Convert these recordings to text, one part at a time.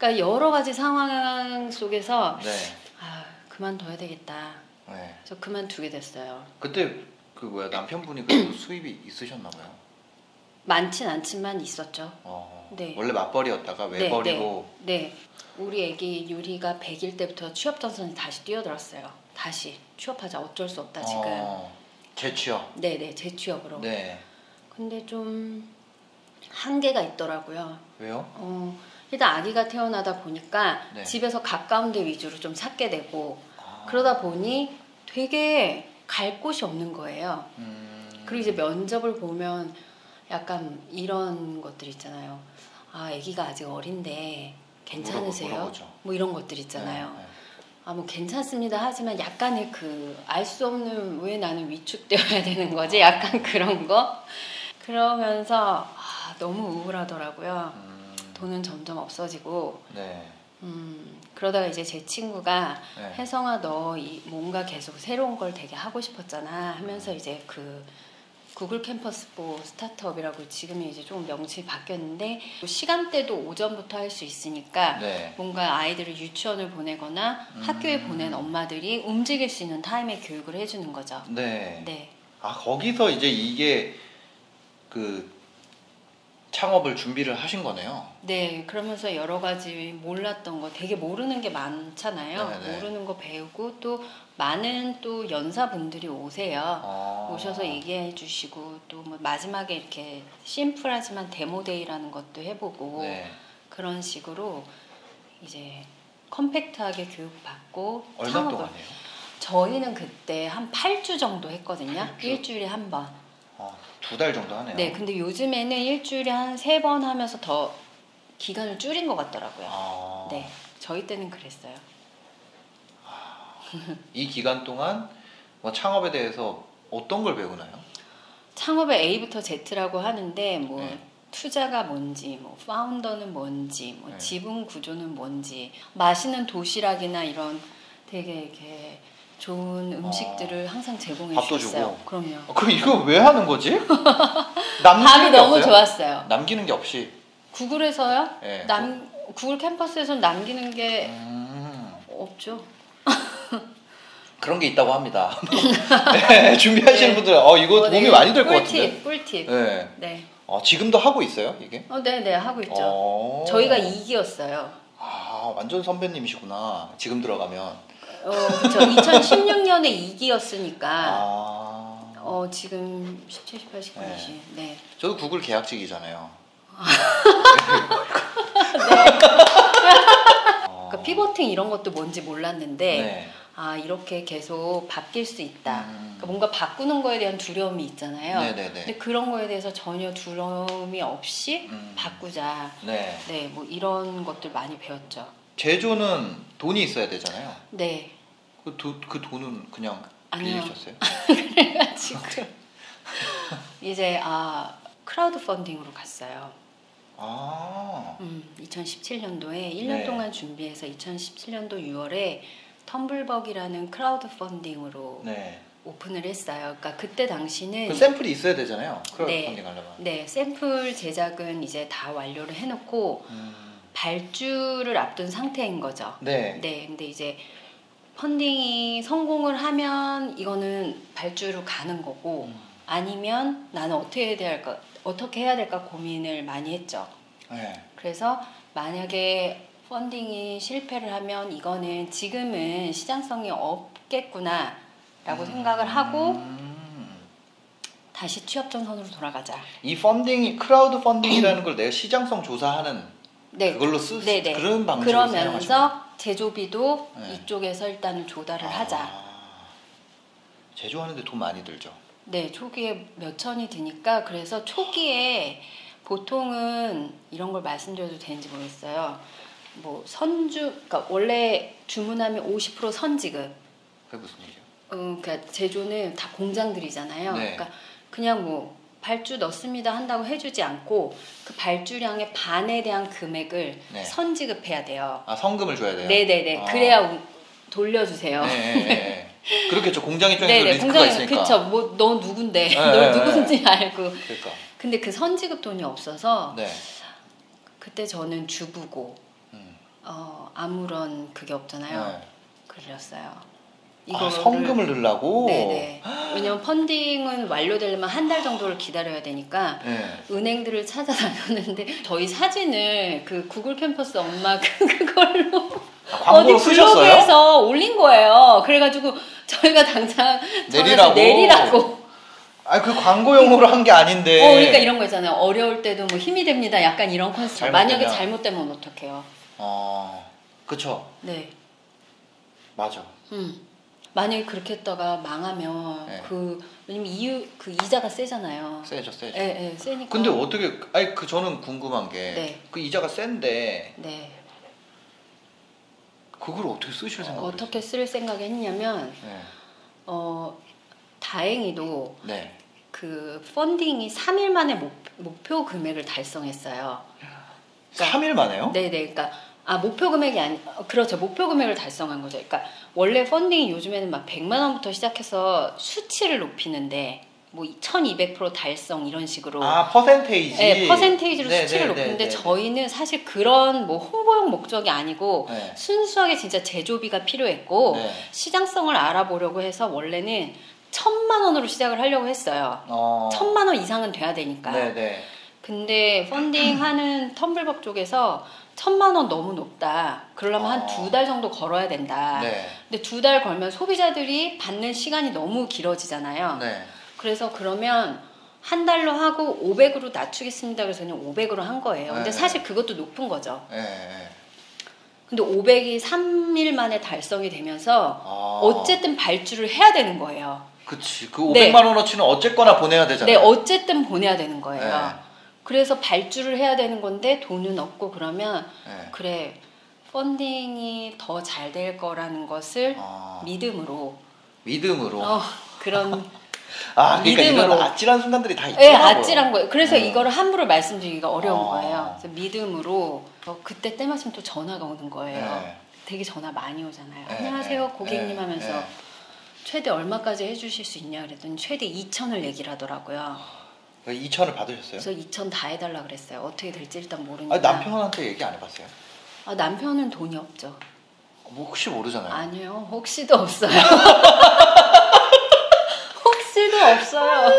그러니까 여러 가지 상황 속에서 네. 아, 그만둬야 되겠다. 네. 그래서 그만두게 됐어요. 그때 그 뭐야 남편분이 그래도 수입이 있으셨나 봐요. 많진 않지만 있었죠. 네. 원래 맞벌이였다가 외벌이로. 네. 우리 애기 유리가 100일 때부터 취업 전선이 다시 뛰어들었어요. 다시 취업하자 어쩔 수 없다 지금. 재취업. 네네 재취업으로. 네. 근데 좀 한계가 있더라고요. 왜요? 일단 아기가 태어나다 보니까 네. 집에서 가까운 데 위주로 좀 찾게 되고 그러다 보니 되게 갈 곳이 없는 거예요. 그리고 이제 면접을 보면 약간 이런 것들 있잖아요. 아, 아기가 아직 어린데 괜찮으세요? 물어보죠. 뭐 이런 것들 있잖아요. 네. 아, 뭐 괜찮습니다 하지만 약간의 그 알 수 없는 왜 나는 위축되어야 되는 거지? 약간 그런 거? 그러면서 너무 우울하더라고요. 돈은 점점 없어지고. 네. 그러다가 이제 제 친구가 네. 혜성아 너 뭔가 계속 새로운 걸 되게 하고 싶었잖아 하면서 이제 그 구글 캠퍼스 포 스타트업이라고 지금이 이제 좀 명칭이 바뀌었는데 시간대도 오전부터 할 수 있으니까 네. 뭔가 아이들을 유치원을 보내거나 학교에 보낸 엄마들이 움직일 수 있는 타임에 교육을 해주는 거죠. 네. 네. 아 거기서 이제 이게 그 창업을 준비를 하신 거네요. 네, 그러면서 여러 가지 몰랐던 거 되게 모르는 게 많잖아요. 네네. 모르는 거 배우고 또 많은 또 연사분들이 오세요. 오셔서 얘기해 주시고 또 뭐 마지막에 이렇게 심플하지만 데모데이라는 것도 해보고 네. 그런 식으로 이제 컴팩트하게 교육받고 얼마 창업을. 동안이에요? 저희는 그때 한 8주 정도 했거든요. 8주? 일주일에 한 번. 2달 정도 하네요. 네, 근데 요즘에는 일주일에 한 3번 하면서 더 기간을 줄인 것 같더라고요. 네, 저희 때는 그랬어요. 이 기간 동안 뭐 창업에 대해서 어떤 걸 배우나요? 창업의 A부터 Z라고 하는데 뭐 네. 투자가 뭔지, 뭐 파운더는 뭔지, 뭐 네. 지분 구조는 뭔지, 맛있는 도시락이나 이런 되게 이렇게 좋은 음식들을 항상 제공해 밥도 주셨어요. 주고. 그럼요. 그럼 이거 왜 하는 거지? 밥이 너무 좋았어요. 남기는 게 없이. 구글에서요? 네. 구글 캠퍼스에서 남기는 게 없죠. 그런 게 있다고 합니다. 네, 준비하시는 네. 분들 이거 도움이 많이 될 것 같은데. 꿀팁. 네. 네. 지금도 하고 있어요, 이게? 네, 하고 있죠. 저희가 2기였어요. 완전 선배님이시구나. 지금 들어가면. 그렇죠. 2016년에 2기였으니까. 지금 17, 18, 19, 20. 네. 저도 구글 계약직이잖아요. 네. 그러니까 피보팅 이런 것도 뭔지 몰랐는데 네. 이렇게 계속 바뀔 수 있다. 그러니까 뭔가 바꾸는 거에 대한 두려움이 있잖아요. 네네네. 근데 그런 거에 대해서 전혀 두려움이 없이 바꾸자. 네. 네, 뭐 이런 것들 많이 배웠죠. 제조는 돈이 있어야 되잖아요. 네. 그 돈은 그냥 아니요. 빌리셨어요? 그래가지고 이제 크라우드 펀딩으로 갔어요. 2017년도에 1년 네. 동안 준비해서 2017년도 6월에 텀블벅이라는 크라우드 펀딩으로 네. 오픈을 했어요. 그러니까 그때 당시는 그 샘플이 있어야 되잖아요. 크라우드 펀딩 하려면. 네, 샘플 제작은 이제 다 완료를 해놓고 발주를 앞둔 상태인 거죠. 네. 네, 근데 이제 펀딩이 성공을 하면 이거는 발주로 가는 거고 아니면 나는 어떻게 해야 될까 고민을 많이 했죠. 네. 그래서 만약에 펀딩이 실패를 하면 이거는 지금은 시장성이 없겠구나 라고 생각을 하고 다시 취업 전선으로 돌아가자. 이 펀딩이 크라우드 펀딩이라는 걸 내가 시장성 조사하는 그걸로 그런 방식으로 그러면서 제조비도 네. 이쪽에서 일단은 조달을 하자. 제조하는데 돈 많이 들죠. 네, 초기에 몇 천이 드니까 그래서 초기에 보통은 이런 걸 말씀드려도 되는지 모르겠어요. 뭐 그러니까 원래 주문하면 50% 선지급. 그게 무슨 얘기예요? 그러니까 제조는 다 공장들이잖아요. 네. 그러니까 그냥 뭐 발주 넣습니다 한다고 해주지 않고 그 발주량의 반에 대한 금액을 네. 선지급해야 돼요. 성금을 줘야 돼요? 네네네. 그래야 돌려주세요. 네. 그렇겠죠. 공장 입장에서 네네. 리스크가 있으니까. 그쵸. 뭐 너 누군데? 너 누군지 알고. 그러니까. 근데 그 선지급 돈이 없어서 네. 그때 저는 주부고 아무런 그게 없잖아요. 네. 그렸어요. 아, 성금을 넣으려고? 네네. 왜냐면 펀딩은 완료되려면 한 달 정도를 기다려야 되니까 네. 은행들을 찾아다녔는데 저희 사진을 그 구글 캠퍼스 엄마 그걸로 광고로 어디 블로그에서 올린 거예요. 그래가지고 저희가 당장 내리라고. 아, 그 광고용으로 한 게 아닌데. 그러니까 이런 거 있잖아요. 어려울 때도 뭐 힘이 됩니다. 약간 이런 컨셉. 만약에 잘못되면 어떡해요? 그쵸. 네. 맞아. 만약에 그렇게 했다가 망하면 네. 왜냐면 그 이자가 세잖아요. 세죠. 네, 세니까. 근데 어떻게 저는 궁금한 게 그 이자가 센데. 네. 그걸 어떻게 쓰실 생각을 어떻게 쓸 생각을 했냐면 다행히도 네. 그 펀딩이 3일 만에 목표 금액을 달성했어요. 그러니까, 3일 만에요? 네네. 그러니까 목표 금액이 그렇죠. 목표 금액을 달성한 거죠. 그러니까 원래 펀딩이 요즘에는 막 100만 원부터 시작해서 수치를 높이는데 뭐 1200% 달성 이런 식으로 퍼센테이지. 네, 퍼센테이지로 네, 수치를 높이는데 저희는 사실 그런 뭐 홍보용 목적이 아니고 순수하게 진짜 제조비가 필요했고 시장성을 알아보려고 해서 원래는 1000만 원으로 시작을 하려고 했어요. 1000만 원 이상은 돼야 되니까. 근데 펀딩하는 텀블벅 쪽에서 1000만 원 너무 높다. 그러려면 한 2달 정도 걸어야 된다. 근데 2달 걸면 소비자들이 받는 시간이 너무 길어지잖아요. 그래서 그러면 한 달로 하고 500으로 낮추겠습니다. 그래서 그냥 500으로 한 거예요. 근데 사실 그것도 높은 거죠. 근데 500이 3일 만에 달성이 되면서 어쨌든 발주를 해야 되는 거예요. 그치. 그 500만 원어치는 어쨌거나 보내야 되잖아요. 네, 어쨌든 보내야 되는 거예요. 그래서 발주를 해야 되는 건데 돈은 없고 그러면 그래 펀딩이 더 잘 될 거라는 것을 믿음으로 그런 그러니까 믿음으로 이런 아찔한 순간들이 다 있더라고요. 네, 아찔한 거예요. 그래서 이거를 함부로 말씀드리기가 어려운 거예요. 그래서 믿음으로 그때 때마침 또 전화가 오는 거예요. 되게 전화 많이 오잖아요. 안녕하세요 고객님 하면서 최대 얼마까지 해주실 수 있냐 그랬더니 최대 2,000을 얘기를 하더라고요. 2,000을 받으셨어요? 그래서 2,000 다 해달라 그랬어요. 어떻게 될지 일단 모르니까. 남편한테 얘기 안 해봤어요? 남편은 돈이 없죠. 뭐 혹시 모르잖아요. 아니요. 혹시도 없어요. 혹시도 없어요.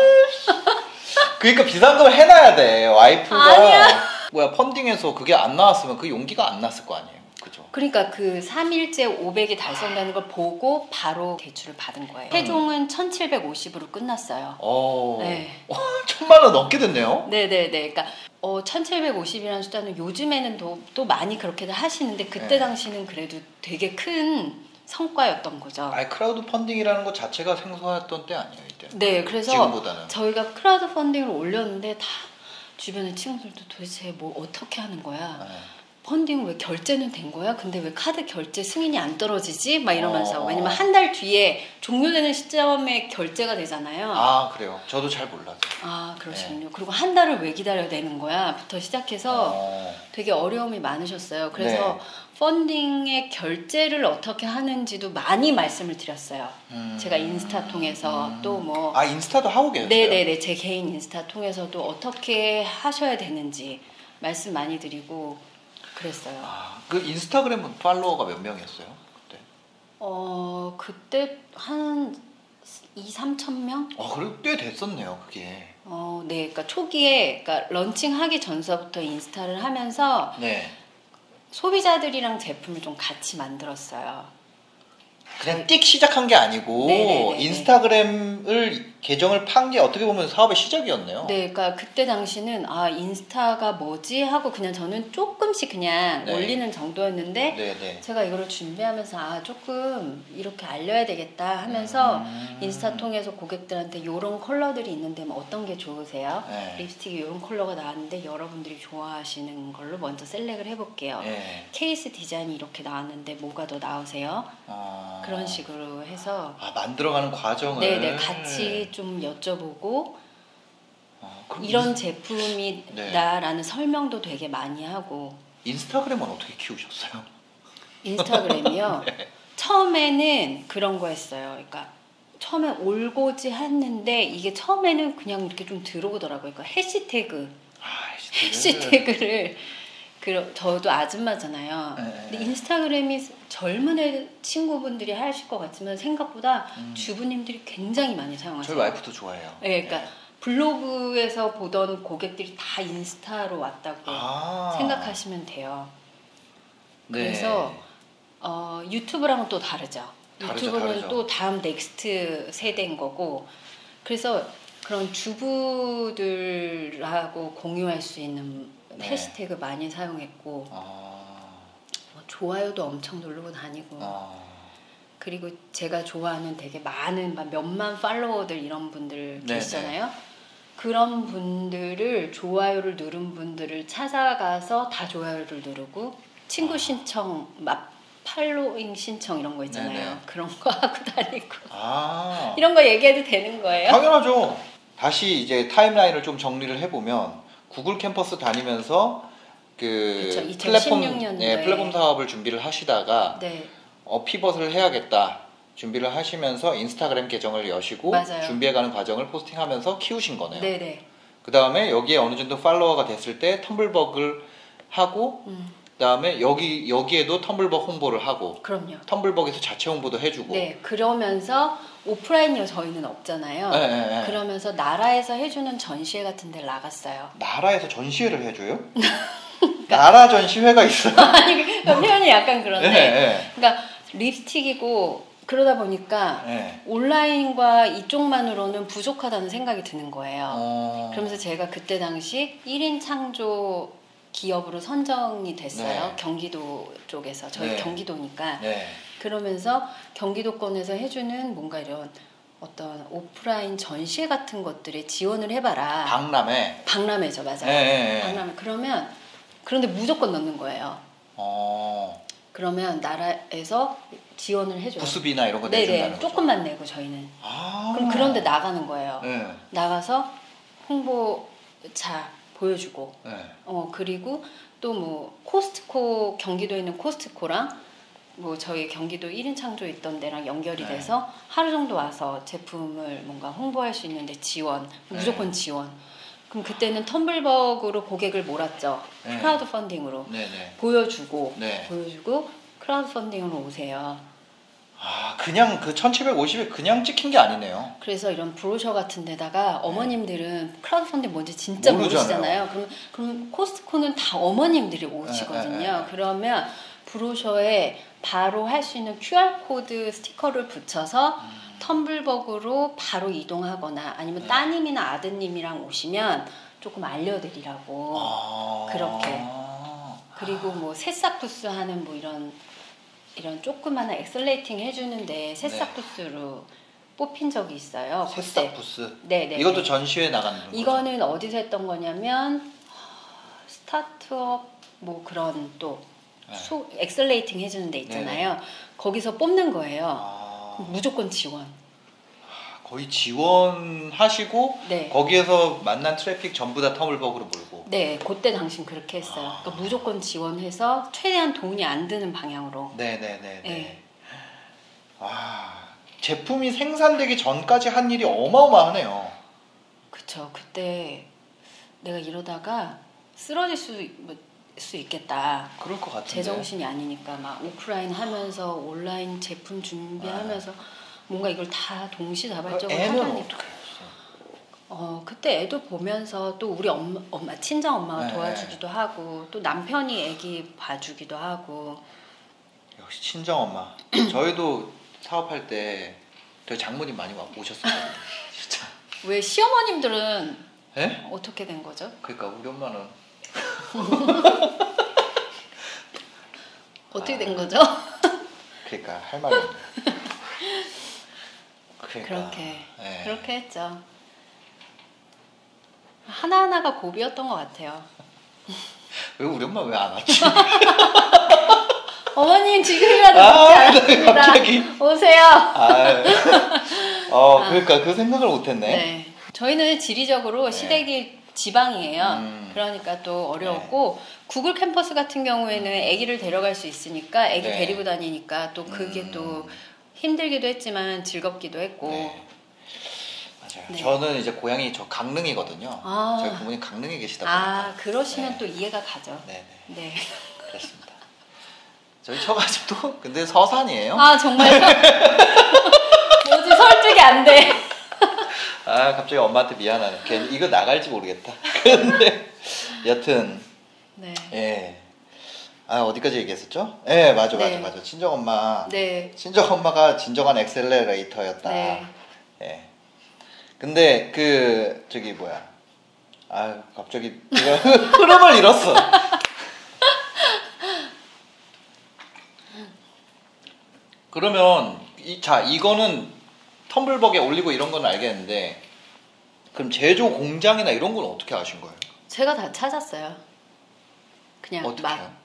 그러니까 비상금을 해놔야 돼. 와이프가 아니야. 펀딩에서 그게 안 나왔으면 그 용기가 안 났을 거 아니에요. 그죠? 그러니까 그 3일째 500이 달성되는 걸 보고 바로 대출을 받은 거예요. 최종은 1,750으로 끝났어요. 네. 1,000만 원 넘게 됐네요. 네네네. 그러니까 1,750이라는 숫자는 요즘에는 또 많이 그렇게들 하시는데 그때 당시는 그래도 되게 큰 성과였던 거죠. 크라우드 펀딩이라는 것 자체가 생소했던 때 아니에요, 이때? 네, 그래서 지금보다는. 저희가 크라우드 펀딩을 올렸는데 다 주변의 친구들도 도대체 뭐 어떻게 하는 거야? 펀딩 왜 결제는 된 거야? 근데 왜 카드 결제 승인이 안 떨어지지? 막 이러면서 왜냐면 한 달 뒤에 종료되는 시점에 결제가 되잖아요. 그래요? 저도 잘 몰라요. 그러시군요. 그리고 한 달을 왜 기다려야 되는 거야? 부터 시작해서 되게 어려움이 많으셨어요. 그래서 펀딩의 결제를 어떻게 하는지도 많이 말씀을 드렸어요. 제가 인스타 통해서 또 뭐 인스타도 하고 계세요? 네네네. 제 개인 인스타 통해서도 어떻게 하셔야 되는지 말씀 많이 드리고 그랬어요. 그 인스타그램은 팔로워가 몇 명이었어요? 그때? 그때 한 2-3천 명? 그래도 꽤 됐었네요, 그게. 네. 그러니까 초기에 런칭하기 전서부터 인스타를 하면서 소비자들이랑 제품을 좀 같이 만들었어요. 그냥 띡 시작한 게 아니고 네네네네. 인스타그램을 계정을 판 게 어떻게 보면 사업의 시작이었네요. 네, 그러니까 그때 당시는 인스타가 뭐지 하고 그냥 저는 조금씩 그냥 올리는 정도였는데 제가 이거를 준비하면서 조금 이렇게 알려야 되겠다 하면서 인스타 통해서 고객들한테 이런 컬러들이 있는데 뭐 어떤 게 좋으세요? 립스틱이 이런 컬러가 나왔는데 여러분들이 좋아하시는 걸로 먼저 셀렉을 해볼게요. 케이스 디자인이 이렇게 나왔는데 뭐가 더 나으세요? 그런 식으로 해서 만들어가는 과정을 네네 같이 좀 여쭤보고 이런 제품이다라는 설명도 되게 많이 하고. 인스타그램은 어떻게 키우셨어요? 인스타그램이요? 처음에는 그런 거 했어요. 그러니까 처음에 올고지 했는데 이게 처음에는 그냥 이렇게 좀 들어오더라고요. 그러니까 해시태그를 저도 아줌마잖아요. 근데 인스타그램이 젊은 친구분들이 하실 것 같지만 생각보다 주부님들이 굉장히 많이 사용하세요. 저희 와이프도 좋아해요. 네, 그러니까 블로그에서 보던 고객들이 다 인스타로 왔다고 생각하시면 돼요. 네. 그래서 유튜브랑은 또 다르죠. 유튜브는 다르죠. 또 다음 넥스트 세대인 거고, 그래서 그런 주부들하고 공유할 수 있는 해시태그 많이 사용했고, 좋아요도 엄청 누르고 다니고, 그리고 제가 좋아하는 되게 많은 몇만 팔로워들 이런 분들 계시잖아요. 그런 분들을 좋아요를 누른 분들을 찾아가서 다 좋아요를 누르고 친구 신청, 팔로잉 신청 이런 거 있잖아요. 그런 거 하고 다니고 이런 거 얘기해도 되는 거예요? 당연하죠. 다시 이제 타임라인을 좀 정리를 해보면 구글 캠퍼스 다니면서 그쵸, 2016년도에 플랫폼 사업을 준비를 하시다가 피벗을 해야겠다 준비를 하시면서 인스타그램 계정을 여시고 준비해가는 과정을 포스팅하면서 키우신 거네요. 그 다음에 여기에 어느 정도 팔로워가 됐을 때 텀블벅을 하고 그 다음에 여기에도 텀블벅 홍보를 하고 그럼요. 텀블벅에서 자체 홍보도 해주고 그러면서 오프라인이 저희는 없잖아요. 그러면서 나라에서 해주는 전시회 같은 데를 나갔어요. 나라에서 전시회를 해줘요? 나라 전시회가 있어요? 아니, 표현이 약간 그런데 그러니까 립스틱이고 그러다 보니까 온라인과 이쪽만으로는 부족하다는 생각이 드는 거예요. 그러면서 제가 그때 당시 1인 창조 기업으로 선정이 됐어요. 경기도 쪽에서. 저희 경기도니까. 그러면서 경기도권에서 해주는 뭔가 이런 어떤 오프라인 전시회 같은 것들에 지원을 해봐라. 박람회죠, 맞아요. 박람회. 그런데 무조건 넣는 거예요. 그러면 나라에서 지원을 해줘요. 부수비나 이런 거 내준다는 거죠? 조금만 내고 저희는. 그럼 그런데 나가는 거예요. 나가서 홍보차 보여주고. 그리고 또 뭐 코스트코, 경기도에 있는 코스트코랑 뭐 저희 경기도 1인 창조 있던 데랑 연결이 돼서 하루 정도 와서 제품을 뭔가 홍보할 수 있는데 지원, 무조건 지원. 그럼 그때는 텀블벅으로 고객을 몰았죠. 크라우드 펀딩으로 보여주고 크라우드 펀딩으로 오세요. 그냥 그 1750에 그냥 찍힌 게 아니네요. 그래서 이런 브로셔 같은 데다가 어머님들은 크라우드 펀딩 뭔지 진짜 모르시잖아요. 그럼 코스트코는 다 어머님들이 오시거든요. 그러면 브로셔에 바로 할 수 있는 QR코드 스티커를 붙여서 텀블벅으로 바로 이동하거나 아니면 따님이나 아드님이랑 오시면 조금 알려드리라고 그렇게. 그리고 뭐 새싹 부스 하는 뭐 이런 조그마한 엑셀레이팅 해주는데 새싹 부스로 뽑힌 적이 있어요. 새싹 부스? 네네. 이것도 전시회에 나가는 거죠? 이거는 어디서 했던 거냐면 스타트업 뭐 그런 또 엑셀레이팅 해주는 데 있잖아요. 거기서 뽑는 거예요. 무조건 지원. 거의 지원하시고 거기에서 만난 트래픽 전부 다 텀블벅으로 몰고. 네, 그때 당신 그렇게 했어요. 그러니까 무조건 지원해서 최대한 돈이 안 드는 방향으로. 네네네. 제품이 생산되기 전까지 한 일이 어마어마하네요. 그쵸. 그때 내가 이러다가 쓰러질 수 있겠다. 그럴 것 같은데. 제정신이 아니니까 막 오프라인 하면서 온라인 제품 준비하면서 뭔가 이걸 다 동시다발적으로 하다니까. 그때 애도 보면서 또 우리 엄마 친정 엄마가 도와주기도 하고 또 남편이 애기 봐주기도 하고. 역시 친정 엄마. 저희도 사업할 때 되게 장모님 많이 오셨었거든요. 진짜. 왜 시어머님들은 어떻게 된 거죠? 그러니까 우리 엄마는 어떻게 된 거죠? 그러니까 할 말이 없네. 그렇게 했죠. 하나하나가 고비였던 것 같아요. 왜 우리 엄마 왜 안 왔지? 어머님 지금이라도 늦지 않습니다. 갑자기 오세요. 그러니까 그 생각을 못했네. 저희는 지리적으로 시댁이 지방이에요. 그러니까 또 어려웠고 구글 캠퍼스 같은 경우에는 아기를 데려갈 수 있으니까 아기 데리고 다니니까 또 그게 또 힘들기도 했지만 즐겁기도 했고. 맞아요. 네. 저는 이제 고향이 저 강릉이거든요. 저희 부모님 강릉에 계시다 보니까. 그러시면 네. 또 이해가 가죠. 네네. 네. 그렇습니다. 저희 처가집도 근데 서산이에요. 정말요? 뭐지 설득이 안 돼. 갑자기 엄마한테 미안하네. 괜히 이거 나갈지 모르겠다. 근데 여튼 네. 예. 어디까지 얘기했었죠? 예, 맞아. 친정엄마. 네. 친정엄마가 진정한 엑셀러레이터였다. 네. 예. 근데 갑자기 제가 흐름을 잃었어. 그러면 이거는 텀블벅에 올리고 이런 건 알겠는데 그럼 제조 공장이나 이런 건 어떻게 아신 거예요? 제가 다 찾았어요. 그냥 어떻게요?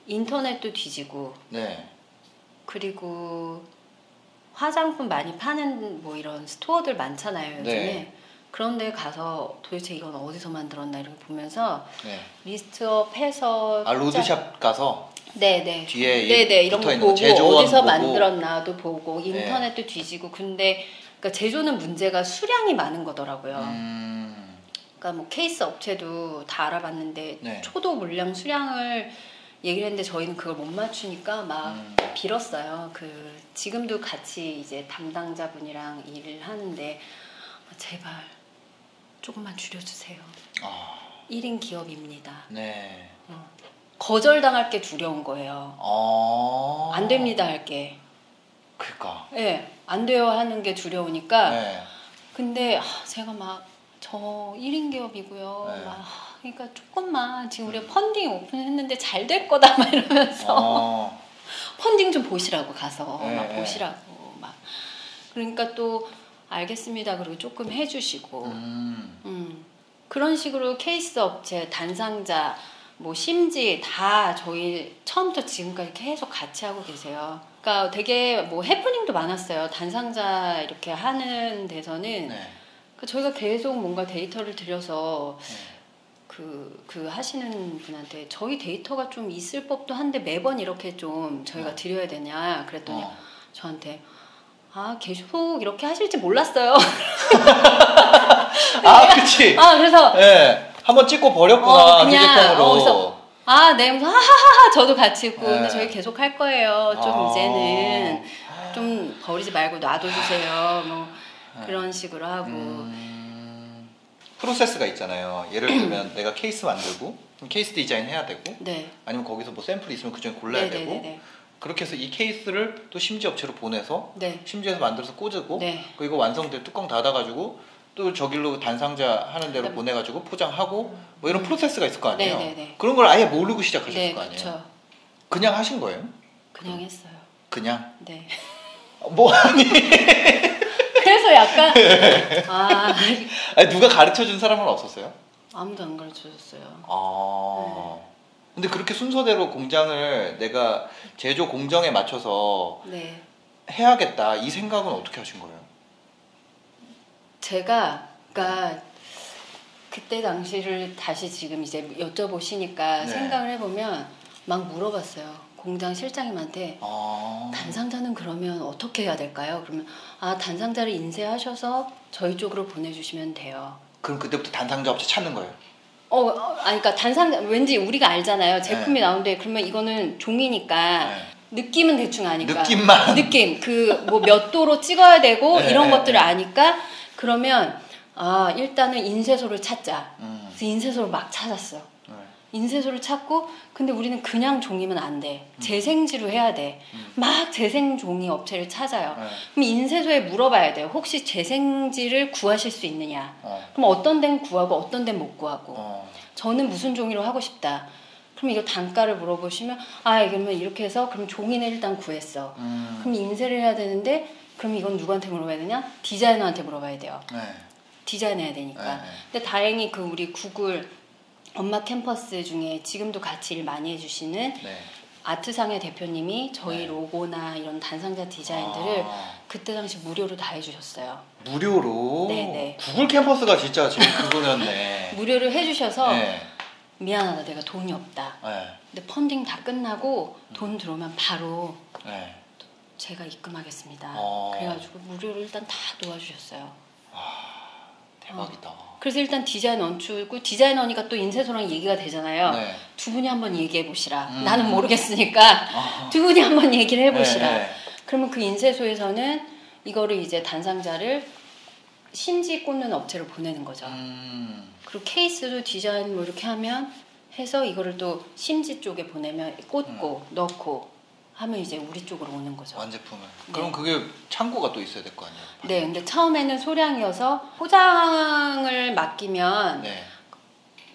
인터넷도 뒤지고 네. 그리고 화장품 많이 파는 뭐 이런 스토어들 많잖아요 요즘에. 네. 그런 데 가서 도대체 이건 어디서 만들었나 이런 거 보면서 네. 리스트업 해서 로드샵 가서 네네 뒤에 네네 이런 거 보고 어디서 만들었나도 보고 인터넷도 네. 뒤지고 근데 그러니까 제조는 문제가 수량이 많은 거더라고요. 그러니까 뭐 케이스 업체도 다 알아봤는데 네. 초도 물량 수량을 얘기를 했는데 저희는 그걸 못 맞추니까 막 빌었어요. 지금도 같이 이제 담당자분이랑 일을 하는데 제발 조금만 줄여주세요. 1인 기업입니다. 네. 거절당할 게 두려운 거예요. 안 됩니다 할 게. 그러니까. 네, 안 돼요 하는 게 두려우니까. 네. 근데 제가 저 1인 기업이고요. 네. 그러니까 조금만 지금 우리가 펀딩 오픈했는데 잘 될 거다 막 이러면서 펀딩 좀 보시라고 가서 네. 막 보시라고 막 그러니까 또 알겠습니다. 그리고 조금 해주시고 그런 식으로 케이스 업체, 단상자, 뭐 심지 다 저희 처음부터 지금까지 계속 같이 하고 계세요. 그러니까 되게 뭐 해프닝도 많았어요. 단상자 이렇게 하는 데서는 네. 저희가 계속 뭔가 데이터를 들여서 그 하시는 분한테 저희 데이터가 좀 있을 법도 한데 매번 이렇게 좀 저희가 드려야 되냐 그랬더니 저한테 계속 이렇게 하실지 몰랐어요. 그치. 그래서 네. 한번 찍고 버렸구나. 휴대폰으로. 네, 하하하하 저도 같이 있고 근데 저희 계속 할 거예요. 좀 이제는 좀 버리지 말고 놔둬주세요. 뭐 그런 식으로 하고. 프로세스가 있잖아요. 예를 들면 내가 케이스 만들고 케이스 디자인 해야 되고 네. 아니면 거기서 뭐 샘플이 있으면 그중에 골라야 되고 그렇게 해서 이 케이스를 또 심지 업체로 보내서 심지에서 만들어서 꽂고 그리고 완성될 뚜껑 닫아가지고 또 저길로 단상자 하는 대로 보내가지고 포장하고 뭐 이런 프로세스가 있을 거 아니에요. 그런 걸 아예 모르고 시작하셨을 거 아니에요. 그쵸. 그냥 하신 거예요? 그냥 했어요. 그냥? 네. 뭐 아니 그래서 약간 아니 누가 가르쳐준 사람은 없었어요? 아무도 안 가르쳐줬어요. 근데 그렇게 순서대로 공장을 내가 제조 공정에 맞춰서 해야겠다 이 생각은 어떻게 하신 거예요? 제가 그러니까 그때 당시를 다시 지금 이제 여쭤보시니까 생각을 해보면 막 물어봤어요. 공장 실장님한테 단상자는 그러면 어떻게 해야 될까요? 그러면 단상자를 인쇄하셔서 저희 쪽으로 보내주시면 돼요. 그럼 그때부터 단상자 업체 찾는 거예요? 그러니까 단상자 왠지 우리가 알잖아요. 제품이 나오는데 그러면 이거는 종이니까 느낌은 대충 아니까 느낌 뭐 몇 도로 찍어야 되고 이런 것들을 아니까 그러면 일단은 인쇄소를 찾자. 그래서 인쇄소를 막 찾았어. 인쇄소를 찾고 근데 우리는 그냥 종이면 안 돼. 재생지로 해야 돼. 막 재생 종이 업체를 찾아요. 그럼 인쇄소에 물어봐야 돼요. 혹시 재생지를 구하실 수 있느냐. 그럼 어떤 데는 구하고 어떤 데는 못 구하고. 저는 무슨 종이로 하고 싶다. 그럼 이거 단가를 물어보시면 그러면 이렇게 해서 그럼 종이는 일단 구했어. 그럼 인쇄를 해야 되는데 그럼 이건 누구한테 물어봐야 되냐? 디자이너한테 물어봐야 돼요. 디자인해야 되니까. 근데 다행히 우리 구글 엄마 캠퍼스 중에 지금도 같이 일 많이 해주시는 아트상의 대표님이 저희 로고나 이런 단상자 디자인들을 그때 당시 무료로 다 해주셨어요. 무료로? 네네. 구글 캠퍼스가 진짜 제일 그거였네. 무료로 해주셔서 미안하다 내가 돈이 없다. 근데 펀딩 다 끝나고 돈 들어오면 바로 제가 입금하겠습니다. 그래가지고 무료로 일단 다 도와주셨어요. 대박이다. 그래서 일단 디자인 원추고 디자인 언니가 또 인쇄소랑 얘기가 되잖아요. 네. 두 분이 한번 얘기해 보시라. 나는 모르겠으니까 두 분이 한번 얘기를 해보시라. 네. 그러면 그 인쇄소에서는 이거를 이제 단상자를 심지 꽂는 업체로 보내는 거죠. 그리고 케이스도 디자인 뭐 이렇게 하면 해서 이거를 또 심지 쪽에 보내면 꽂고 넣고 하면 이제 우리 쪽으로 오는 거죠. 완제품을. 네. 그럼 그게 창고가 또 있어야 될 거 아니에요? 네, 근데 처음에는 소량이어서 포장을 맡기면 네.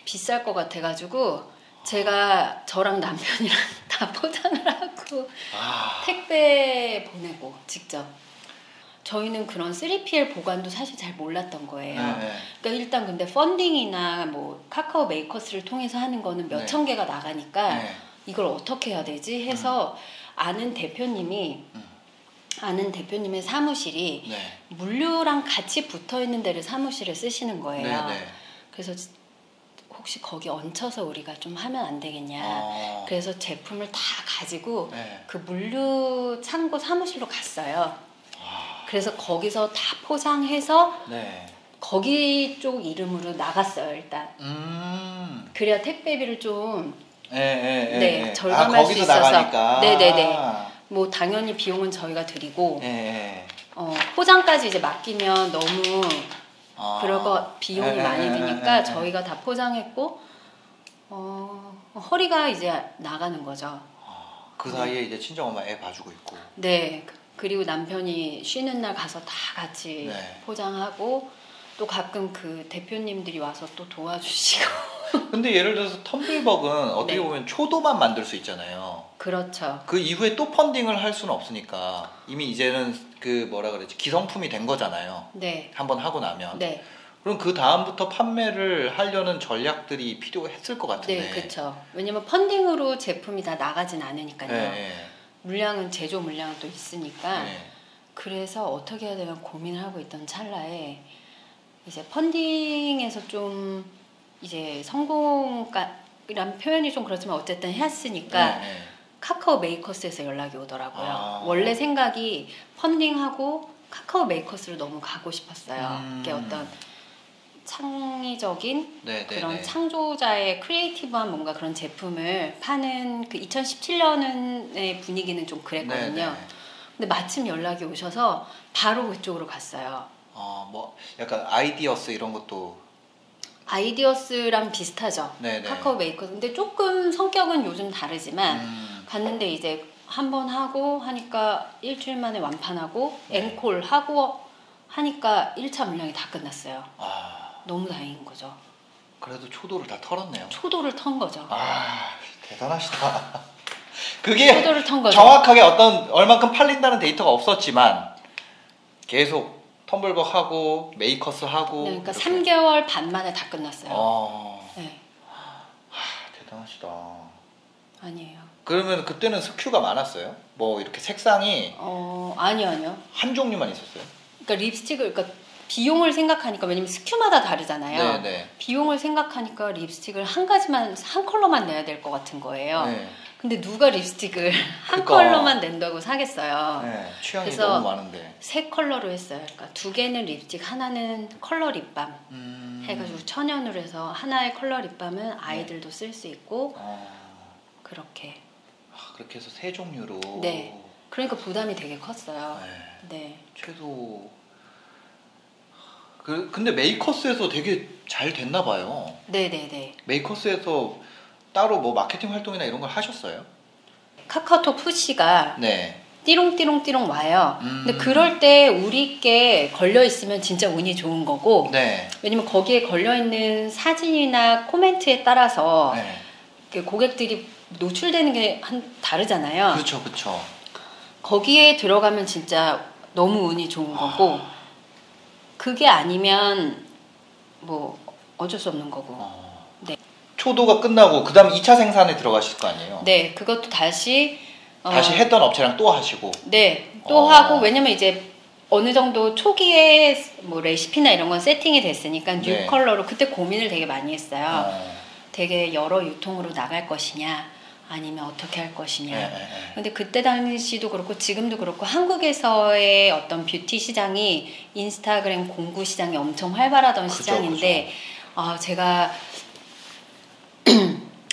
비쌀 것 같아가지고 제가 저랑 남편이랑 다 포장을 하고 택배 보내고 직접. 저희는 그런 3PL 보관도 사실 잘 몰랐던 거예요. 네. 그러니까 일단 근데 펀딩이나 뭐 카카오 메이커스를 통해서 하는 거는 몇천 개가 나가니까 이걸 어떻게 해야 되지 해서 아는 대표님의 사무실이 물류랑 같이 붙어 있는 데를 사무실을 쓰시는 거예요. 그래서 혹시 거기 얹혀서 우리가 좀 하면 안 되겠냐. 그래서 제품을 다 가지고 그 물류 창고 사무실로 갔어요. 그래서 거기서 다 포장해서 거기 쪽 이름으로 나갔어요, 일단. 그래야 택배비를 좀 절감할 수 있어서. 나가니까. 네네네. 뭐 당연히 비용은 저희가 드리고 포장까지 이제 맡기면 너무 그러고 비용이 많이 드니까 저희가 다 포장했고 허리가 이제 나가는 거죠. 그 사이에 이제 친정엄마 애 봐주고 있고. 네. 그리고 남편이 쉬는 날 가서 다 같이 포장하고 또 가끔 그 대표님들이 와서 또 도와주시고. 근데 예를 들어서 텀블벅은 어떻게 보면 초도만 만들 수 있잖아요. 그렇죠. 그 이후에 또 펀딩을 할 수는 없으니까 이미 이제는 그 뭐라 그러지 기성품이 된 거잖아요. 네. 한번 하고 나면. 네. 그럼 그 다음부터 판매를 하려는 전략들이 필요했을 것 같은데. 네, 그렇죠. 왜냐면 펀딩으로 제품이 다 나가진 않으니까요. 네. 물량은 제조 물량은 또 있으니까. 그래서 어떻게 해야 되나 고민을 하고 있던 찰나에 이제 펀딩에서 좀 이제 성공이란 표현이 좀 그렇지만 어쨌든 했으니까 카카오 메이커스에서 연락이 오더라고요. 원래 생각이 펀딩하고 카카오 메이커스로 너무 가고 싶었어요. 이게 어떤 창의적인 그런 창조자의 크리에이티브한 뭔가 그런 제품을 파는 그 2017년의 분위기는 좀 그랬거든요. 근데 마침 연락이 오셔서 바로 그쪽으로 갔어요. 뭐 약간 아이디어스 이런 것도 아이디어스랑 비슷하죠. 카카오 메이커스. 근데 조금 성격은 요즘 다르지만 갔는데 이제 한번 하고 하니까 일주일 만에 완판하고 앵콜 하고 하니까 1차 물량이 다 끝났어요. 너무 다행인 거죠. 그래도 초도를 다 털었네요. 초도를 턴 거죠. 대단하시다. 그게 초도를 턴 거죠. 정확하게 어떤 얼만큼 팔린다는 데이터가 없었지만 계속 텀블벅 하고 메이커스 하고. 그러니까 이렇게. 3개월 반 만에 다 끝났어요. 네. 대단하시다. 아니에요. 그러면 그때는 스큐가 많았어요? 뭐 이렇게 색상이? 아니요. 한 종류만 있었어요? 그러니까 립스틱을 그러니까 비용을 생각하니까 왜냐면 스큐마다 다르잖아요. 비용을 생각하니까 립스틱을 한 가지만 한 컬러만 내야 될 것 같은 거예요. 근데 누가 립스틱을 한 컬러만 낸다고 사겠어요. 취향이 그래서 너무 많은데. 3컬러로 했어요. 그러니까 2개는 립스틱, 하나는 컬러 립밤 해가지고 천연으로 해서 하나의 컬러 립밤은 아이들도 쓸 수 있고 그렇게. 그렇게 해서 3종류로. 네. 그러니까 부담이 되게 컸어요. 네. 최소. 근데 메이커스에서 되게 잘 됐나 봐요. 네네네. 메이커스에서 따로 뭐 마케팅 활동이나 이런 걸 하셨어요? 카카오톡 푸시가 띠롱띠롱띠롱 와요. 근데 그럴 때 우리께 걸려있으면 진짜 운이 좋은 거고 왜냐면 거기에 걸려있는 사진이나 코멘트에 따라서 그 고객들이 노출되는 게 다르잖아요. 그렇죠. 거기에 들어가면 진짜 너무 운이 좋은 거고 그게 아니면 뭐 어쩔 수 없는 거고. 초도가 끝나고 그 다음 2차 생산에 들어가실 거 아니에요? 네, 그것도 다시 했던 업체랑 또 하시고. 네, 또 하고 왜냐면 이제 어느 정도 초기에 뭐 레시피나 이런 건 세팅이 됐으니까 뉴 컬러로 그때 고민을 되게 많이 했어요. 되게 여러 유통으로 나갈 것이냐 아니면 어떻게 할 것이냐. 근데 그때 당시도 그렇고 지금도 그렇고 한국에서의 어떤 뷰티 시장이 인스타그램 공구 시장이 엄청 활발하던 시장인데 제가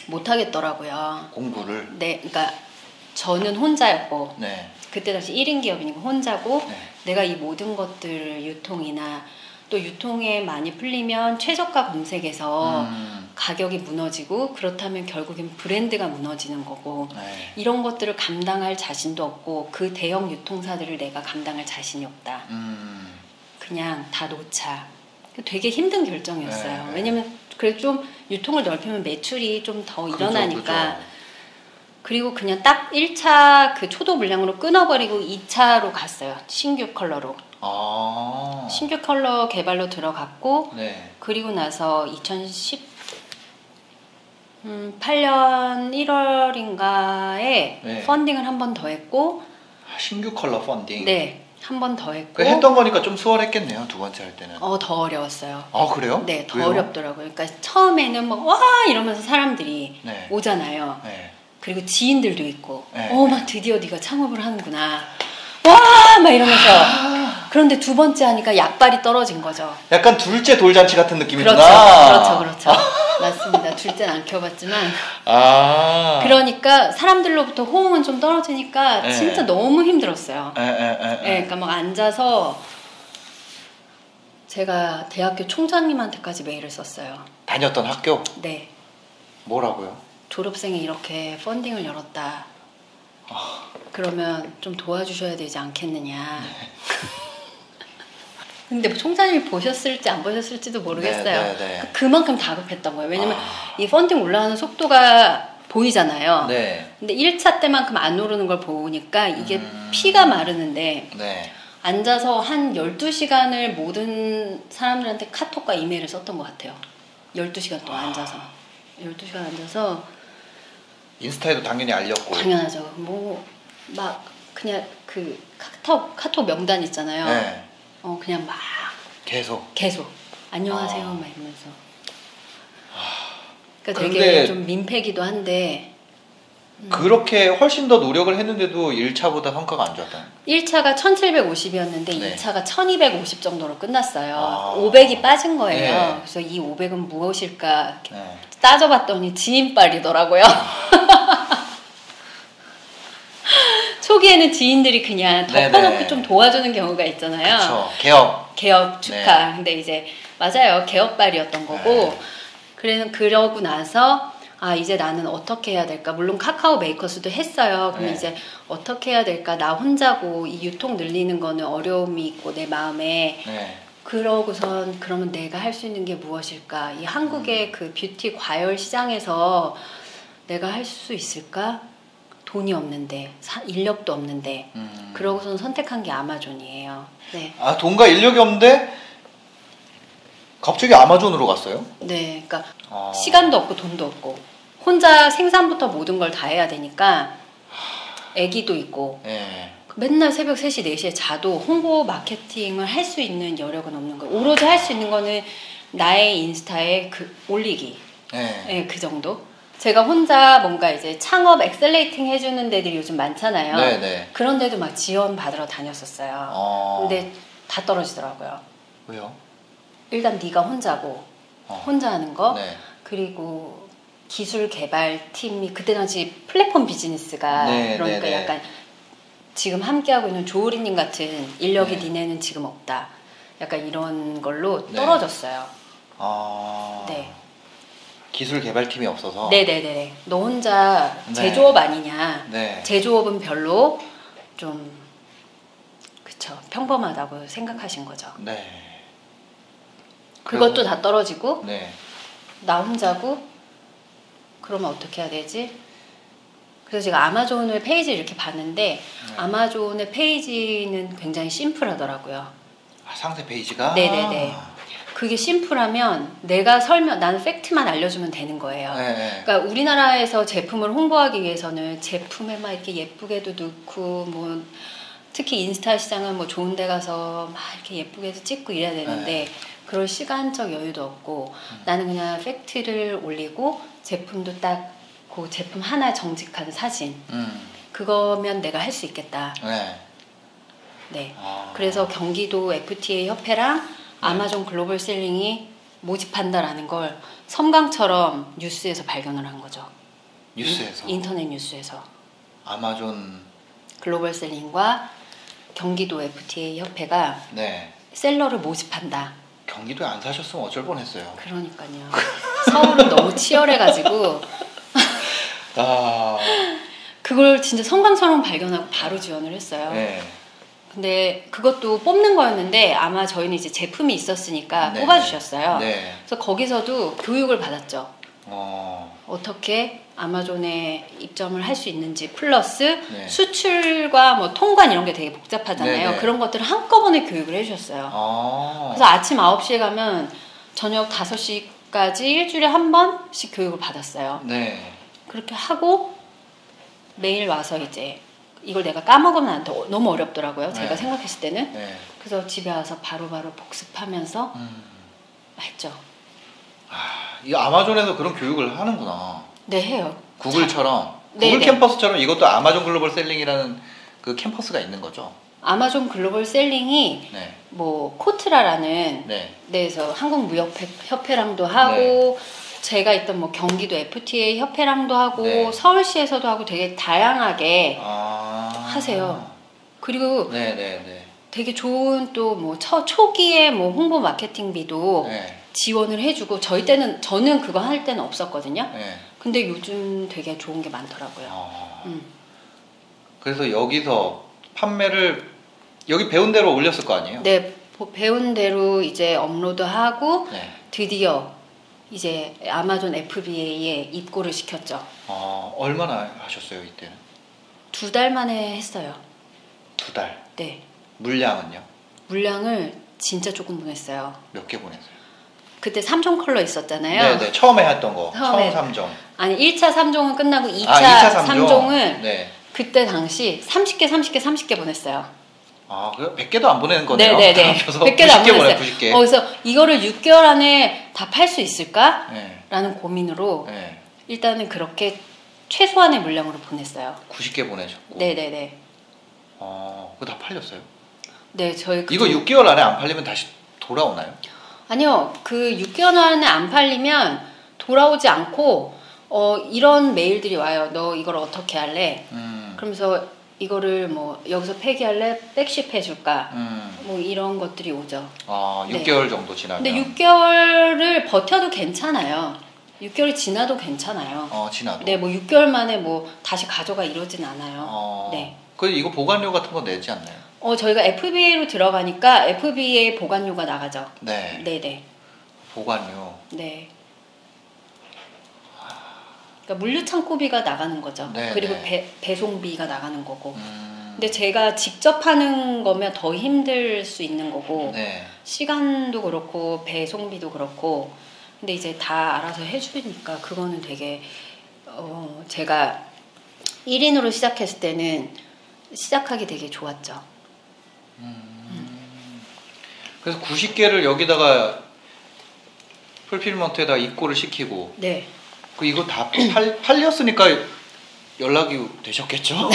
못하겠더라고요. 공구를? 네, 그러니까 저는 혼자였고 그때 당시 1인 기업이니까 혼자고 내가 이 모든 것들을 유통이나 또 유통에 많이 풀리면 최저가 검색에서 가격이 무너지고 그렇다면 결국엔 브랜드가 무너지는 거고 이런 것들을 감당할 자신도 없고 그 대형 유통사들을 내가 감당할 자신이 없다. 그냥 다 놓자. 되게 힘든 결정이었어요. 왜냐면 그래도 좀 유통을 넓히면 매출이 좀 더 일어나니까. 그죠. 그리고 그냥 딱 1차 그 초도 물량으로 끊어버리고 2차로 갔어요. 신규 컬러로. 신규 컬러 개발로 들어갔고 그리고 나서 2018년 1월인가에 펀딩을 한 번 더 했고 신규 컬러 펀딩? 네. 한 번 더 했고 했던 거니까 좀 수월했겠네요. 두 번째 할 때는. 더 어려웠어요. 그래요? 네. 더 어렵더라고요. 그러니까 처음에는 막 와 이러면서 사람들이 오잖아요. 그리고 지인들도 있고 막 드디어 네가 창업을 하는구나. 와! 막 이러면서 그런데 두 번째 하니까 약발이 떨어진 거죠. 약간 둘째 돌잔치 같은 느낌이구나. 그렇죠. 맞습니다. 둘째는 안 키워봤지만 그러니까 사람들로부터 호응은 좀 떨어지니까 진짜 너무 힘들었어요. 그러니까 막 앉아서 제가 대학교 총장님한테까지 메일을 썼어요. 다녔던 학교? 네. 뭐라고요? 졸업생이 이렇게 펀딩을 열었다. 그러면 좀 도와주셔야 되지 않겠느냐. 근데 총장님이 보셨을지 안 보셨을지도 모르겠어요. 그만큼 다급했던 거예요. 왜냐면 이 펀딩 올라가는 속도가 보이잖아요. 근데 1차 때만큼 안 오르는 걸 보니까 이게 피가 마르는데 앉아서 한 12시간을 모든 사람들한테 카톡과 이메일을 썼던 것 같아요. 12시간 동안 앉아서. 12시간 앉아서 인스타에도 당연히 알렸고. 당연하죠. 막 그냥 그 카톡 명단 있잖아요. 그냥 막 계속 안녕하세요 막 이러면서. 그러니까 되게 좀 민폐기도 한데 그렇게 훨씬 더 노력을 했는데도 1차보다 성과가 안 좋았다. 1차가 1750이었는데 2차가 1250 정도로 끝났어요. 500이 빠진 거예요. 그래서 이 500은 무엇일까 따져봤더니 지인빨이더라고요. 초기에는 지인들이 그냥 덮어놓고 좀 도와주는 경우가 있잖아요. 그쵸. 개업 축하. 근데 이제 맞아요. 개업발이었던 거고. 그러고 나서 이제 나는 어떻게 해야 될까. 물론 카카오 메이커스도 했어요. 그럼 이제 어떻게 해야 될까. 나 혼자고 이 유통 늘리는 거는 어려움이 있고 내 마음에. 그러고선 그러면 내가 할 수 있는 게 무엇일까. 이 한국의 그 뷰티 과열 시장에서 내가 할 수 있을까. 돈이 없는데 인력도 없는데 그러고선 선택한 게 아마존이에요. 돈과 인력이 없는데 갑자기 아마존으로 갔어요? 네, 그러니까 시간도 없고 돈도 없고 혼자 생산부터 모든 걸 다 해야 되니까 애기도 있고 맨날 새벽 3시, 4시에 자도 홍보 마케팅을 할 수 있는 여력은 없는 거예요. 오로지 할 수 있는 거는 나의 인스타에 올리기. 그 정도. 제가 혼자 뭔가 이제 창업 엑셀레이팅 해주는 데들이 요즘 많잖아요. 그런 데도 막 지원 받으러 다녔었어요. 근데 다 떨어지더라고요. 왜요? 일단 네가 혼자고 혼자 하는 거 그리고 기술 개발 팀이 그때 당시 플랫폼 비즈니스가 그러니까 약간 지금 함께하고 있는 조우리님 같은 인력이 니네는 지금 없다. 약간 이런 걸로 떨어졌어요. 기술 개발팀이 없어서? 네네네. 너 혼자 제조업 아니냐. 제조업은 별로 좀 그쵸 평범하다고 생각하신 거죠. 그것도 다 떨어지고 나 혼자고 그러면 어떻게 해야 되지? 그래서 제가 아마존의 페이지를 이렇게 봤는데 아마존의 페이지는 굉장히 심플하더라고요. 상세 페이지가? 네네네. 그게 심플하면 내가 나는 팩트만 알려주면 되는 거예요. 그러니까 우리나라에서 제품을 홍보하기 위해서는 제품에 막 이렇게 예쁘게도 넣고 뭐 특히 인스타 시장은 뭐 좋은 데 가서 막 이렇게 예쁘게도 찍고 이래야 되는데 그럴 시간적 여유도 없고 나는 그냥 팩트를 올리고 제품도 딱 그 제품 하나 정직한 사진. 그거면 내가 할 수 있겠다. 네. 네. 그래서 경기도 FTA 협회랑 아마존 글로벌 셀링이 모집한다라는 걸 섬광처럼 뉴스에서 발견을 한 거죠. 뉴스에서? 인터넷 뉴스에서. 아마존 글로벌 셀링과 경기도 FTA 협회가 네. 셀러를 모집한다. 경기도에 안 사셨으면 어쩔 뻔했어요. 그러니까요. 서울은 너무 치열해가지고 그걸 진짜 섬광처럼 발견하고 바로 지원을 했어요. 네. 근데 그것도 뽑는 거였는데 아마 저희는 이제 제품이 있었으니까 네. 뽑아주셨어요. 네. 그래서 거기서도 교육을 받았죠. 어떻게 아마존에 입점을 할 수 있는지 플러스 네. 수출과 뭐 통관 이런 게 되게 복잡하잖아요. 네네. 그런 것들을 한꺼번에 교육을 해주셨어요. 그래서 아침 9시에 가면 저녁 5시까지 일주일에 한 번씩 교육을 받았어요. 네. 그렇게 하고 매일 와서 이제 이걸 내가 까먹으면 너무 어렵더라고요. 네. 제가 생각했을 때는. 네. 그래서 집에 와서 바로바로 복습하면서 했죠. 이 아마존에서 그런 교육을 하는구나. 네, 해요. 구글처럼. 구글 네네. 캠퍼스처럼 이것도 아마존 글로벌 셀링이라는 그 캠퍼스가 있는 거죠. 아마존 글로벌 셀링이 네. 뭐 코트라라는 네. 데에서 한국무역협회랑도 하고 네. 제가 있던 뭐 경기도 FTA 협회랑도 하고 네. 서울시에서도 하고 되게 다양하게 하세요. 그리고 네네네. 되게 좋은 또 뭐 초기에 뭐 홍보 마케팅비도 네. 지원을 해주고 저는 그거 할 때는 없었거든요. 네. 근데 요즘 되게 좋은 게 많더라고요. 그래서 여기서 판매를 여기 배운 대로 올렸을 거 아니에요? 네, 배운 대로 이제 업로드하고 네. 드디어 이제 아마존 FBA에 입고를 시켰죠. 얼마나 하셨어요 이때는? 2달 만에 했어요. 2달? 네. 물량은요? 물량을 진짜 조금 보냈어요. 몇 개 보냈어요? 그때 3종 컬러 있었잖아요. 네네. 처음에 했던 거. 처음 3종. 아니 1차 3종은 끝나고 2차 3종을 네. 그때 당시 30개 보냈어요. 그래요? 100개도 안 보내는 거네요? 네네네. 100개도 안 보냈어요. 90개. 그래서 이거를 6개월 안에 다 팔 수 있을까? 네. 라는 고민으로 네. 일단은 그렇게 최소한의 물량으로 보냈어요. 90개 보내셨고. 네네네. 그거 다 팔렸어요? 네, 저희 이거 6개월 안에 안 팔리면 다시 돌아오나요? 아니요. 그 6개월 안에 안 팔리면 돌아오지 않고 이런 메일들이 와요. 너 이걸 어떻게 할래? 그러면서 이거를 뭐 여기서 폐기할래? 백십 해줄까? 뭐 이런 것들이 오죠. 6개월 네. 정도 지나면. 근데 6개월을 버텨도 괜찮아요. 6개월이 지나도 괜찮아요. 지나도. 네, 뭐 6개월 만에 뭐 다시 가져가 이러진 않아요. 네. 그래서 이거 보관료 같은 거 내지 않나요? 저희가 FBA로 들어가니까 FBA 보관료가 나가죠. 네. 네네. 보관료. 네. 그러니까 물류창고비가 나가는 거죠. 네, 그리고 네. 배송비가 나가는 거고. 근데 제가 직접 하는 거면 더 힘들 수 있는 거고. 네. 시간도 그렇고 배송비도 그렇고. 근데 이제 다 알아서 해주니까 그거는 되게 제가 1인으로 시작했을 때는 시작하기 되게 좋았죠. 그래서 90개를 여기다가 풀필먼트에다 입고를 시키고 네. 이거 다 팔렸으니까 연락이 되셨겠죠?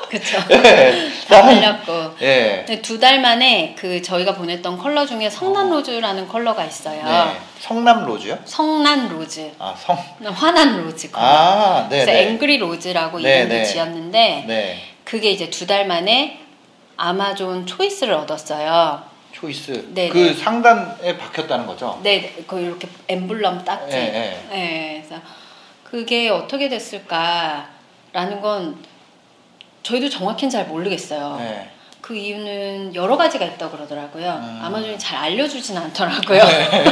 그쵸. 네. 다 팔렸고. 네. 2달 만에 그 저희가 보냈던 컬러 중에 성난로즈라는 컬러가 있어요. 네. 성남로즈요? 성난로즈. 화난 로즈 컬러. 네. 그래서 앵그리 로즈라고 이름도 지었는데 네. 그게 이제 2달 만에 아마존 초이스를 얻었어요. 초이스. 네네. 그 상단에 박혔다는 거죠? 네, 그 이렇게 엠블럼 딱지. 네. 네. 그래서 그게 어떻게 됐을까라는 건 저희도 정확히는 잘 모르겠어요. 네. 그 이유는 여러 가지가 있다고 그러더라고요. 아마존이 잘 알려주진 않더라고요. 네.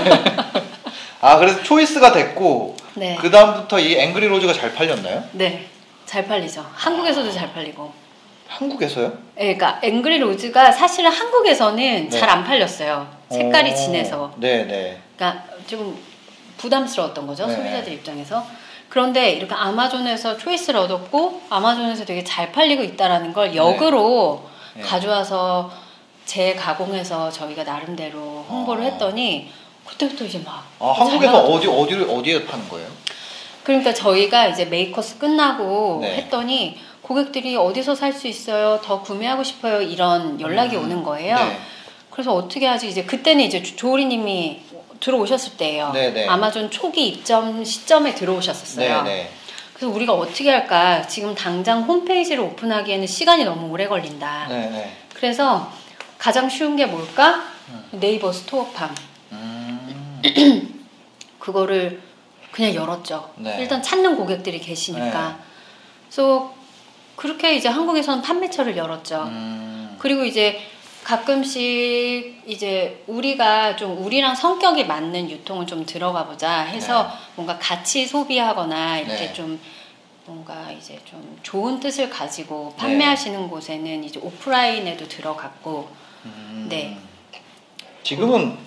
그래서 초이스가 됐고 네. 그 다음부터 이 앵그리 로즈가 잘 팔렸나요? 네, 잘 팔리죠. 한국에서도 잘 팔리고. 한국에서요? 네, 그러니까 앵그리 로즈가 사실은 한국에서는 네. 잘 안 팔렸어요. 색깔이 진해서. 네네. 그러니까 좀 부담스러웠던 거죠. 네. 소비자들 입장에서. 그런데 이렇게 아마존에서 초이스를 얻었고 아마존에서 되게 잘 팔리고 있다라는 걸 역으로 네. 가져와서 재가공해서 저희가 나름대로 홍보를 했더니 그때부터 이제 막 한국에서 어디에 파는 거예요? 그러니까 저희가 이제 메이커스 끝나고 했더니 고객들이 어디서 살 수 있어요? 더 구매하고 싶어요? 이런 연락이 오는 거예요. 그래서 어떻게 하지? 이제 그때는 이제 조우리님이 들어오셨을 때예요. 아마존 초기 입점 시점에 들어오셨었어요. 그래서 우리가 어떻게 할까? 지금 당장 홈페이지를 오픈하기에는 시간이 너무 오래 걸린다. 그래서 가장 쉬운 게 뭘까? 네이버 스토어팜. 그거를 그냥 열었죠. 일단 찾는 고객들이 계시니까. 그래서 그렇게 이제 한국에서는 판매처를 열었죠. 그리고 이제 가끔씩 이제 우리가 좀 우리랑 성격이 맞는 유통을 좀 들어가 보자 해서 뭔가 같이 소비하거나 이렇게 좀 뭔가 이제 좀 좋은 뜻을 가지고 판매하시는 곳에는 이제 오프라인에도 들어갔고. 지금은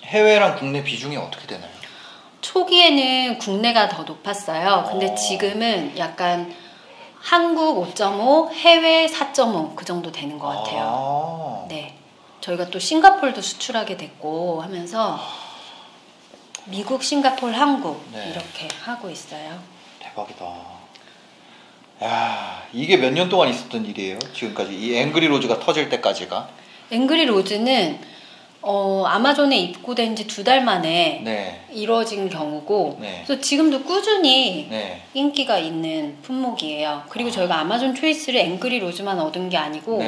해외랑 국내 비중이 어떻게 되나요? 초기에는 국내가 더 높았어요. 근데 지금은 약간 한국 5.5, 해외 4.5 그 정도 되는 것 같아요. 네, 저희가 또 싱가포르도 수출하게 됐고 하면서 미국, 싱가포르, 한국 이렇게 하고 있어요. 대박이다. 야, 이게 몇 년 동안 있었던 일이에요? 지금까지 이 앵그리 로즈가 터질 때까지가? 앵그리 로즈는 아마존에 입고된 지 2달 만에 이루어진 경우고 그래서 지금도 꾸준히 인기가 있는 품목이에요. 그리고 저희가 아마존 초이스를 앵그리 로즈만 얻은 게 아니고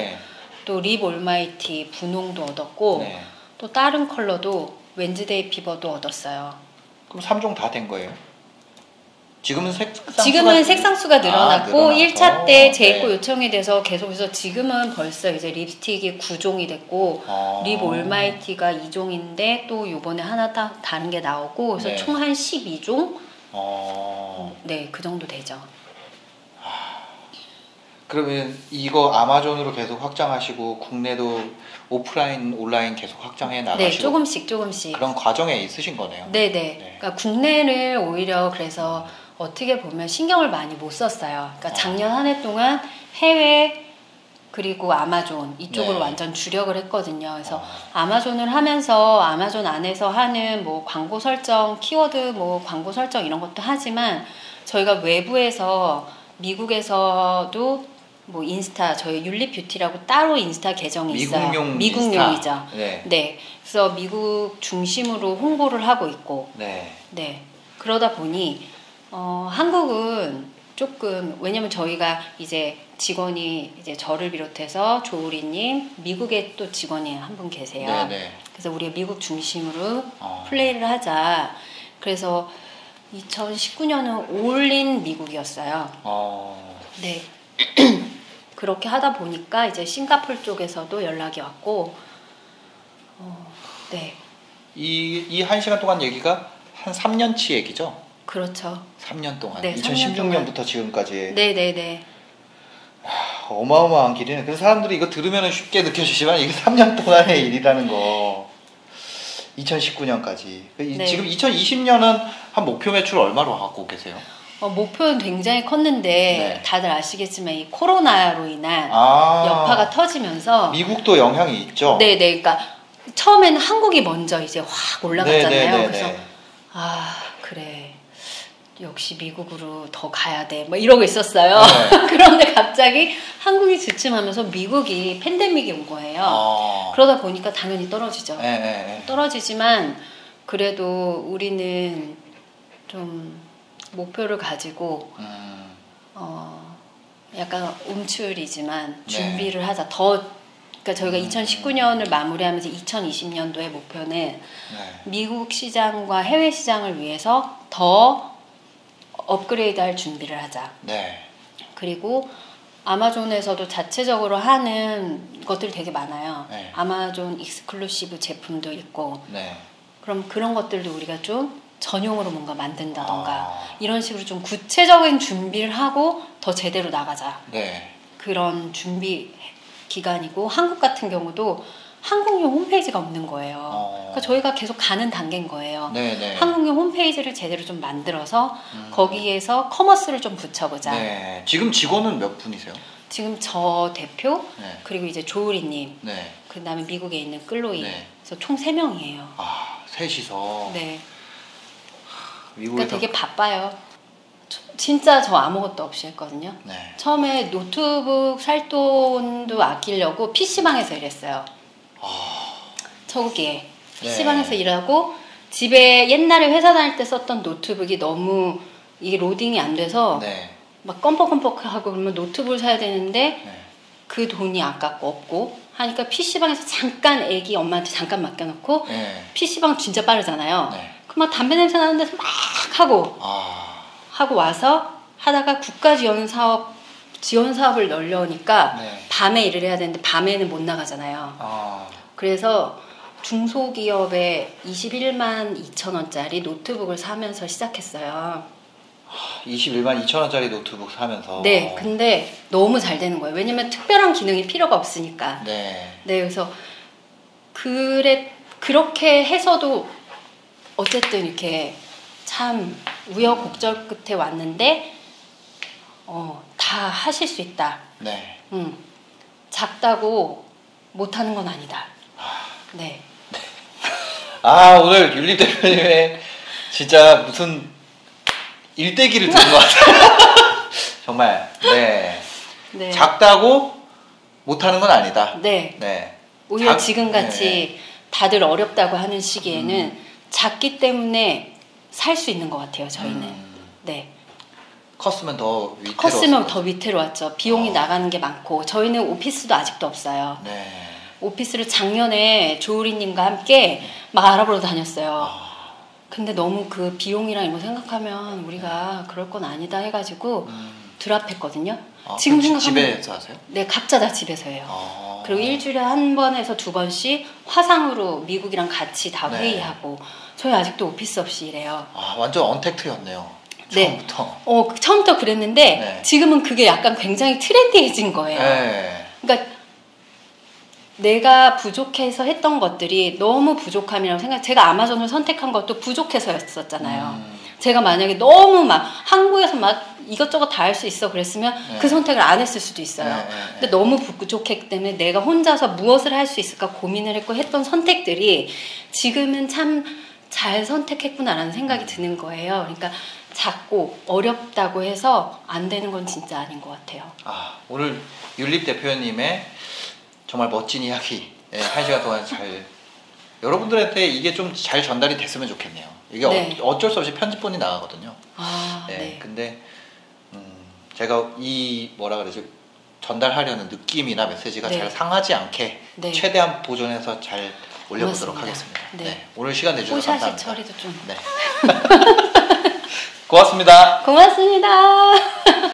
또 립 올마이티, 분홍도 얻었고 또 다른 컬러도 웬즈데이 피버도 얻었어요. 그럼 3종 다 된 거예요? 지금은 색상수가 늘어났고 1차 때 재입고 요청이 돼서 계속해서 지금은 벌써 이제 립스틱이 9종이 됐고 립 올마이티가 2종인데 또 요번에 하나 다른 게 나오고 그래서 총 한 12종? 네, 그 정도 되죠. 그러면 이거 아마존으로 계속 확장하시고 국내도 오프라인, 온라인 계속 확장해 나가시고 조금씩 그런 과정에 있으신 거네요. 그러니까 국내를 오히려 그래서 어떻게 보면 신경을 많이 못 썼어요. 그러니까 작년 한 해 동안 해외 그리고 아마존 이쪽으로 완전 주력을 했거든요. 그래서 아마존을 하면서 아마존 안에서 하는 뭐 광고 설정, 키워드 뭐 광고 설정 이런 것도 하지만 저희가 외부에서 미국에서도 뭐 인스타 저희 율리 뷰티라고 따로 인스타 계정이 있어요. 미국용이죠. 그래서 미국 중심으로 홍보를 하고 있고. 그러다 보니 한국은 조금 왜냐면 저희가 이제 직원이 이제 저를 비롯해서 조우리님 미국에 또 직원이 한 분 계세요. 그래서 우리가 미국 중심으로 플레이를 하자. 그래서 2019년은 올인 미국이었어요. 그렇게 하다 보니까 이제 싱가포르 쪽에서도 연락이 왔고, 이 1시간 동안 얘기가 한 3년치 얘기죠? 그렇죠. 3년 동안. 2016년부터 지금까지. 어마어마한 길이네. 그래서 사람들이 이거 들으면 쉽게 느껴지지만 이게 3년 동안의 일이라는 거. 2019년까지. 지금 2020년은 한 목표 매출 얼마로 하고 계세요? 목표는 굉장히 컸는데 다들 아시겠지만 이 코로나로 인한 여파가 터지면서 미국도 영향이 있죠? 그러니까 처음에는 한국이 먼저 이제 확 올라갔잖아요. 그래서 그래 역시 미국으로 더 가야 돼 뭐 이러고 있었어요. 그런데 갑자기 한국이 주춤하면서 미국이 팬데믹이 온 거예요. 그러다 보니까 당연히 떨어지죠. 떨어지지만 그래도 우리는 좀 목표를 가지고 약간 움츠리지만 준비를 하자. 그러니까 저희가 2019년을 마무리하면서 2020년도의 목표는 미국 시장과 해외 시장을 위해서 더 업그레이드할 준비를 하자. 그리고 아마존에서도 자체적으로 하는 것들이 되게 많아요. 아마존 익스클루시브 제품도 있고 그럼 그런 것들도 우리가 좀 전용으로 뭔가 만든다던가 이런 식으로 좀 구체적인 준비를 하고 더 제대로 나가자. 그런 준비 기간이고 한국 같은 경우도 한국용 홈페이지가 없는 거예요. 그러니까 저희가 계속 가는 단계인 거예요. 한국용 홈페이지를 제대로 좀 만들어서 거기에서 커머스를 좀 붙여보자. 지금 직원은 몇 분이세요? 지금 저 대표 그리고 이제 조우리님 그 다음에 미국에 있는 끌로이 그래서 총 3명이에요. 셋이서? 미국에서 그러니까 되게 바빠요. 진짜 저 아무것도 없이 했거든요. 네. 처음에 노트북 살 돈도 아끼려고 PC방에서 일했어요. 초기에 PC방에서 일하고 집에 옛날에 회사 다닐 때 썼던 노트북이 너무 이게 로딩이 안 돼서 막 껌뻑껌뻑하고 그러면 노트북을 사야 되는데 그 돈이 아깝고 없고 하니까 PC방에서 잠깐 애기 엄마한테 잠깐 맡겨놓고 PC방 진짜 빠르잖아요. 그럼 막 담배 냄새 나는 데서 막 하고 와서 하다가 국가 지원 사업을 넣으려니까 밤에 일을 해야 되는데 밤에는 못 나가잖아요. 그래서 중소기업에 21만 2천 원짜리 노트북을 사면서 시작했어요. 21만 2천 원짜리 노트북 사면서. 네, 근데 너무 잘 되는 거예요. 왜냐면 특별한 기능이 필요가 없으니까. 네, 그래서 그렇게 해서도 어쨌든 이렇게 참 우여곡절 끝에 왔는데 다 하실 수 있다. 네. 작다고 못하는 건 아니다. 네. 오늘 윤립 대표님의 진짜 무슨 일대기를 들은 것 같아요. 정말. 네. 작다고 못하는 건 아니다. 네. 오히려 지금같이 다들 어렵다고 하는 시기에는 작기 때문에 살 수 있는 것 같아요. 저희는. 네. 컸으면 더 위태로웠죠. 비용이 나가는 게 많고 저희는 오피스도 아직도 없어요. 네. 오피스를 작년에 조우리님과 함께 막 알아보러 다녔어요. 근데 너무 그 비용이랑 이런 거 생각하면 우리가 그럴 건 아니다 해가지고 드랍했거든요. 지금 생각하면 집에서 하세요? 네, 각자 다 집에서 해요. 그리고 일주일에 한 번에서 두 번씩 화상으로 미국이랑 같이 다 회의하고 저희 아직도 오피스 없이 일해요. 완전 언택트였네요. 처음부터. 처음부터 그랬는데 지금은 그게 약간 굉장히 트렌디해진 거예요. 그러니까 내가 부족해서 했던 것들이 너무 부족함이라고 제가 아마존을 선택한 것도 부족해서였었잖아요. 제가 만약에 너무 막 한국에서 막 이것저것 다 할 수 있어 그랬으면 그 선택을 안 했을 수도 있어요. 근데 너무 부족했기 때문에 내가 혼자서 무엇을 할 수 있을까 고민을 했고 했던 선택들이 지금은 참 잘 선택했구나라는 생각이 드는 거예요. 그러니까 작고 어렵다고 해서 안 되는 건 진짜 아닌 것 같아요. 오늘 윤립 대표님의 정말 멋진 이야기 1시간 동안 잘 여러분들한테 이게 좀 잘 전달이 됐으면 좋겠네요. 이게 어쩔 수 없이 편집본이 나가거든요. 근데 제가 뭐라 그러지 전달하려는 느낌이나 메시지가 잘 상하지 않게 최대한 보존해서 잘 올려보도록 하겠습니다. 오늘 시간 내주셔서 감사합니다. 처리도 좀. 고맙습니다. 고맙습니다.